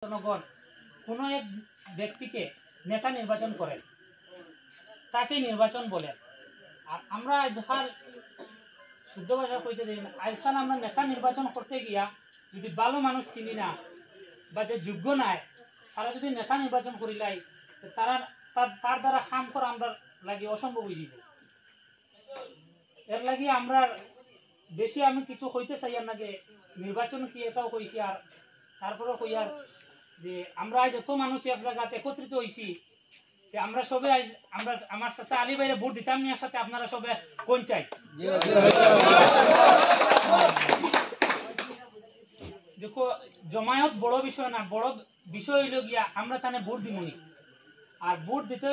জনগণ কোনো এক ব্যক্তিকে নেতা নির্বাচন করেন, তাকে নির্বাচন বলেন। আর আমরা যাহার শুদ্ধ ভাষা কইতে দিই না, আজকাল আমরা নেতা নির্বাচন করতে গিয়া যদি ভালো মানুষ চিনি না বা যে যোগ্য নাই, তারা যদি নেতা নির্বাচন করিলাই তারা তার দ্বারা কাম করা আমরা লাগে অসম্ভব হয়ে যাবে। এর লাগে আমরা বেশি আমি কিছু কইতে চাই না, যে নির্বাচন কি এটাও কইছি। আর তারপরে কই আর যে আমরা আজ এত মানুষ এক জায়গাতে একত্রিত হয়েছি, যে আমরা সবে আজ আমরা আমার সাথে আলী ভাইরে ভোট দিতাম নিয়ে সাথে আপনারা সবে কোন চাই দেখো, জমায়েত বড় বিষয় না, বড় বিষয় হইল গিয়া আমরা তানে ভোট দিমনি। আর ভোট দিতে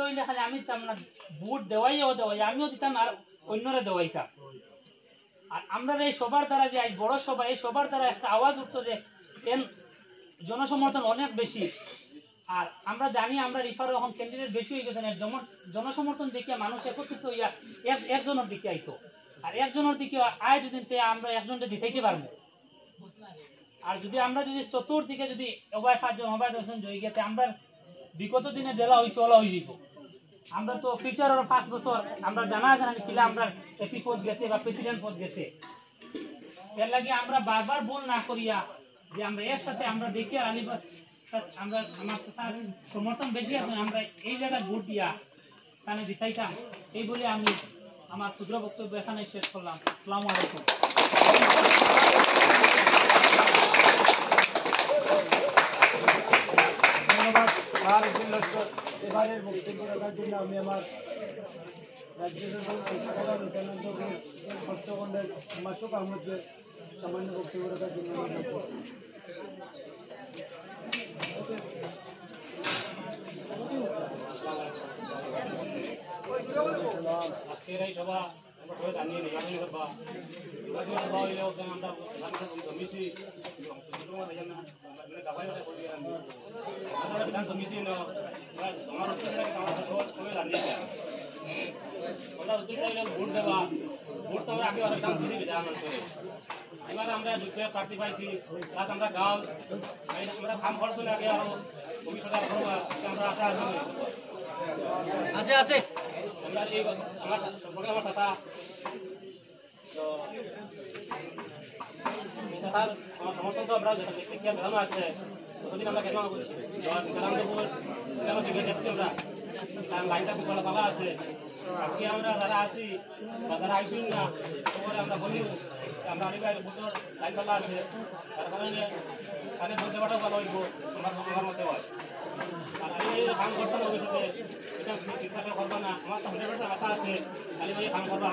হইলে খালি আমি দিতাম না, ভোট দেওয়াইও আমিও দিতাম আর অন্যরা দেওয়াইতাম। আর আমরা এই সবার দ্বারা যে আজ বড় সভা, এই সবার দ্বারা একটা আওয়াজ উঠতো যে জনসমর্থন অনেক বেশি। আর আমরা জানি আমরা রিফার এখন ক্যান্ডিডেট বেশি হয়ে গেছেন, জনসমর্থন দেখিয়া মানুষ একত্রিত হইয়া একজনের দিকে আইতো। আর একজনের দিকে আয় যদি আমরা একজনকে দিতেইতে পারবো। আর যদি আমরা যদি চতুর্দিকে যদি অবায় 5 জন অবায় 10 জন জয়ী গেছে, আমরা বিগত দিনে জেলা হয়েছে ওলা হয়ে যাব। আমরা তো ফিউচারের 5 বছর আমরা জানা আছে না কিলা আমরা এপি পদ গেছে বা প্রেসিডেন্ট পদ গেছে। এর লাগে আমরা বারবার ভুল না করিয়া যে আমরা এর সাথে আমরা দেখি আর আলিবাগ আমরা আমার সমর্থন বেশি আছে, আমরা এই জায়গায় ভোট দিয়া তাহলে জিতাইতাম। এই বলে আমি আমার ক্ষুদ্র বক্তব্য এখানে শেষ করলাম। আসসালামু আলাইকুম। ধন্যবাদ এবারের বক্তব্য রাখার জন্য। আমি আমার রাজ্য হস্তখণ্ডের মাসুক আহমদকে সামান্য বক্তব্য রাখার জন্য আজকের এই সভা আমরা জানিয়ে নির্বাচনী সভা হইলে আমরা জমিছি বিধান জমিছি আমার জানিয়েছে আমরা উদ্দেশ্য হইলে ভোট দেওয়া। ভোট তো আমরা আগে বিধান জমি বিধান করে এবার আমরা যোগ্য প্রার্থী পাইছি, তাত আমরা গাঁও আমরা কাম করছো আগে আরো ভবিষ্যতে আমরা আশা আছে আছে আমরা এই আমার সম্পর্কে আমার কথা তো আমার সমর্থন তো আমরা শিক্ষা বেড়ানো আছে। প্রতিদিন আমরা কেন যাচ্ছি আমরা লাইনটা খুব ভালো ভালো আছে। আজকে আমরা যারা আছি বা যারা আইসি না তারপরে আমরা বলি আমরা আগে বছর লাইন ভালো আছে, তার কারণে কানে বলতে পারাও ভালো হইব আমার মতে হয়। আর আমি কাম করতাম ভবিষ্যতে চিন্তা করবো না, আমার তো 100% আশা আছে খালি কাম করবো।